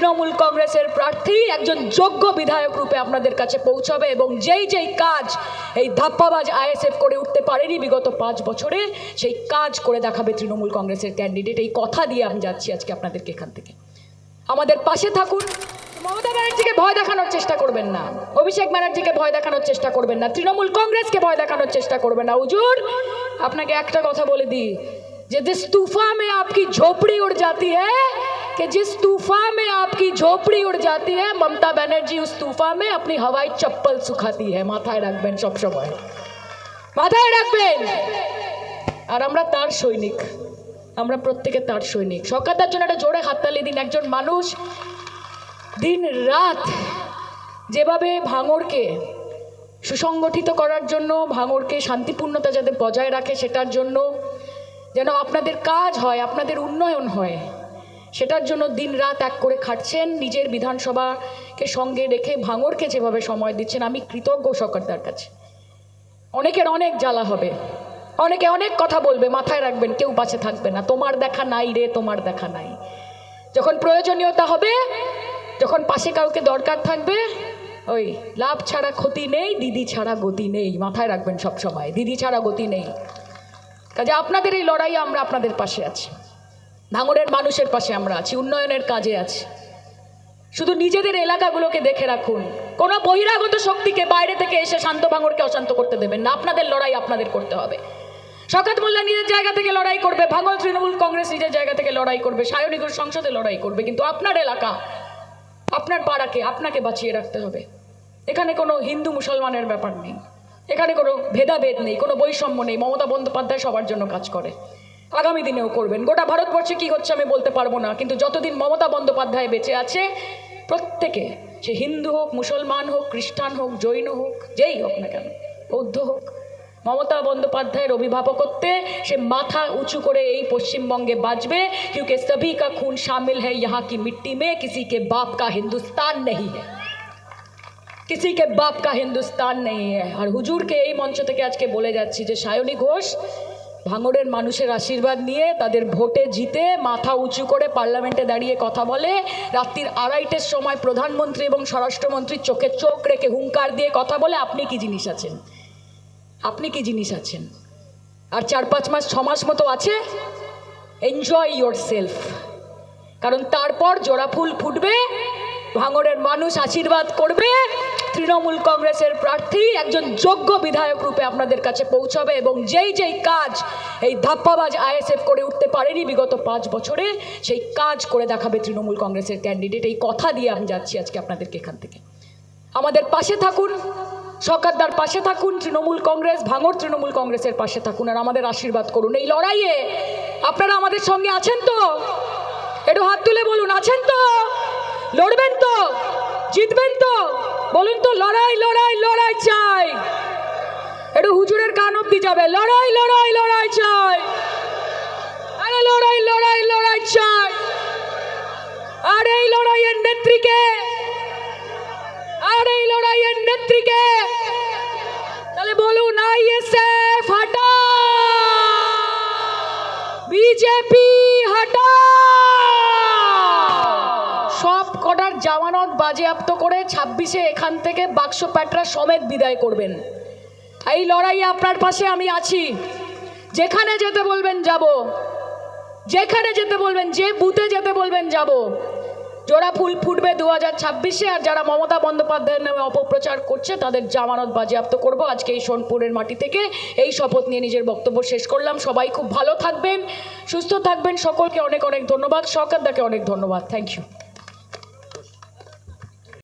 তৃণমূল কংগ্রেসের প্রার্থী একজন যোগ্য বিধায়ক রূপে আপনাদের কাছে পৌঁছাবে এবং যেই যেই কাজ এই ধাপ্পাবাজ আইএসএফ করে উঠতে পারেনি বিগত 5 বছরে সেই কাজ করে দেখাবে তৃণমূল কংগ্রেসের ক্যান্ডিডেট। এই কথা দিয়ে আমি যাচ্ছি আজকে আপনাদেরকে এখান থেকে। আমাদের পাশে থাকুন। মমতা ব্যানার্জিকে ভয় দেখানোর চেষ্টা করবেন না, অভিষেক ব্যানার্জিকে ভয় দেখানোর চেষ্টা করবেন না, তৃণমূল কংগ্রেসকে ভয় দেখানোর চেষ্টা করবেন না। হুজুর, আপনাকে একটা কথা বলে দিই যে जिस तूफान में आपकी झोपड़ी उड़ जाती है कि जिस तूफान में आपकी झोपड़ी उड़ जाती है ममता बनर्जी उस तूफान में अपनी हवाई चप्पल सुखाती है। माथाয় রাখবেন, সব সময় মাথায় রাখবেন। আর আমরা তার সৈনিক, আমরা প্রত্যেকে তার সৈনিক। সরকারদার জন্য একটা জোরে হাততালি দিন। একজন মানুষ দিন রাত যেভাবে ভাঙড়কে সুসংগঠিত করার জন্য, ভাঙড়কে শান্তিপূর্ণতা যাতে বজায় রাখে, সেটার জন্য যেন আপনাদের কাজ হয়, আপনাদের উন্নয়ন হয়, সেটার জন্য দিন রাত এক করে খাটছেন। নিজের বিধানসভাকে সঙ্গে রেখে ভাঙড়কে যেভাবে সময় দিচ্ছেন, আমি কৃতজ্ঞ সরকারদার কাছে। অনেকের অনেক জ্বালা হবে, অনেকে অনেক কথা বলবে, মাথায় রাখবেন কেউ বাঁচে থাকবে না। তোমার দেখা নাই রে, তোমার দেখা নাই। যখন প্রয়োজনীয়তা হবে, যখন পাশে কাউকে দরকার থাকবে, ওই লাভ ছাড়া ক্ষতি নেই, দিদি ছাড়া গতি নেই। মাথায় রাখবেন সব সময়, দিদি ছাড়া গতি নেই। কাজে আপনাদের এই লড়াইয়ে আমরা আপনাদের পাশে আছি, ভাঙড়ের মানুষের পাশে আমরা আছি, উন্নয়নের কাজে আছি। শুধু নিজেদের এলাকাগুলোকে দেখে রাখুন, কোনো বহিরাগত শক্তিকে বাইরে থেকে এসে শান্ত ভাঙড়কে অশান্ত করতে দেবেন না। আপনাদের লড়াই আপনাদের করতে হবে। শওকত মোল্লা নিজের জায়গা থেকে লড়াই করবে, ভাঙড় তৃণমূল কংগ্রেস নিজের জায়গা থেকে লড়াই করবে, সায়নী ঘোষ সংসদে লড়াই করবে, কিন্তু আপনার এলাকা, আপনার পাড়াকে আপনাকে বাঁচিয়ে রাখতে হবে। এখানে কোনো হিন্দু মুসলমানের ব্যাপার নেই, এখানে কোনো ভেদাভেদ নেই, কোনো বৈষম্য নেই। মমতা বন্দ্যোপাধ্যায় সবার জন্য কাজ করে, আগামী দিনেও করবেন। গোটা ভারতবর্ষে কী হচ্ছে আমি বলতে পারবো না, কিন্তু যতদিন মমতা বন্দ্যোপাধ্যায় বেঁচে আছে, প্রত্যেকে, সে হিন্দু হোক, মুসলমান হোক, খ্রিস্টান হোক, জৈন হোক, যেই হোক না কেন, বৌদ্ধ হোক, মমতা বন্দ্যোপাধ্যায়ের অভিভাবকত্বে সে মাথা উঁচু করে এই পশ্চিমবঙ্গে বাঁচবে। क्योंकि सभी का खून शामिल है यहाँ की मिट्टी में, किसी के बाप का हिंदुस्तान नहीं है, किसी के बाप का हिंदुस्तान नहीं है। আর হুজুরকে এই মঞ্চ থেকে আজকে বলে যাচ্ছি যে সায়নী ঘোষ ভাঙড়ের মানুষের আশীর্বাদ নিয়ে, তাদের ভোটে জিতে, মাথা উঁচু করে পার্লামেন্টে দাঁড়িয়ে কথা বলে, রাত্রির 2:30টার সময় প্রধানমন্ত্রী এবং স্বরাষ্ট্রমন্ত্রীর চোখে চোখ রেখে হুঙ্কার দিয়ে কথা বলে। আপনি কি জিনিস আছেন? আপনি কি জিনিস আছেন? আর 4-5 মাস 6 মাস মতো আছে, এনজয় ইয়োর সেলফ। কারণ তারপর জোড়া ফুল ফুটবে, ভাঙড়ের মানুষ আশীর্বাদ করবে, তৃণমূল কংগ্রেসের প্রার্থী একজন যোগ্য বিধায়ক রূপে আপনাদের কাছে পৌঁছাবে এবং যেই যেই কাজ এই ধাপ্পাবাজ আইএসএফ করে উঠতে পারেনি বিগত 5 বছরে, সেই কাজ করে দেখাবে তৃণমূল কংগ্রেসের ক্যান্ডিডেট। এই কথা দিয়ে আমি যাচ্ছি আজকে আপনাদেরকে এখান থেকে। আমাদের পাশে থাকুন, সরকারদার পাশে থাকুন, তৃণমূল কংগ্রেস, ভাঙড় তৃণমূল কংগ্রেসের পাশে থাকুন, আর আমাদের আশীর্বাদ করুন। এই লড়াইয়ে আপনারা আমাদের সঙ্গে আছেন তো? একটু হাত তুলে বলুন, আছেন তো? লড়বেন তো? জিতবেন তো? বলুন তো, লড়াই লড়াই লড়াই চাই। একটু হুজুরের কান অব্দি যাবে, লড়াই লড়াই লড়াই চাই, আরে লড়াই লড়াই লড়াই চাই। আর এই লড়াইয়ের নেত্রীকে, আর এই লড়াইয়ের নেত্রীকে, তাহলে বলুন আইএসএফ হটা, বিজেপি হটা। সব কটার জামানত বাজেয়াপ্ত করে 26-এ এখান থেকে বাক্স প্যাটরা সমেত বিদায় করবেন। এই লড়াইয়ে আপনার পাশে আমি আছি। যেখানে যেতে বলবেন যাব, যেখানে যেতে বলবেন, যে বুথে যেতে বলবেন যাব। জোড়া ফুল ফুটবে 2026-এ, আর যারা মমতা বন্দ্যোপাধ্যায়ের নামে অপপ্রচার করছে তাদের জামানত বাজেয়াপ্ত করব। আজকে এই সোনপুরের মাটি থেকে এই শপথ নিয়ে নিজের বক্তব্য শেষ করলাম। সবাই খুব ভালো থাকবেন, সুস্থ থাকবেন। সকলকে অনেক অনেক ধন্যবাদ, সরকারদাকে অনেক ধন্যবাদ। Thank you.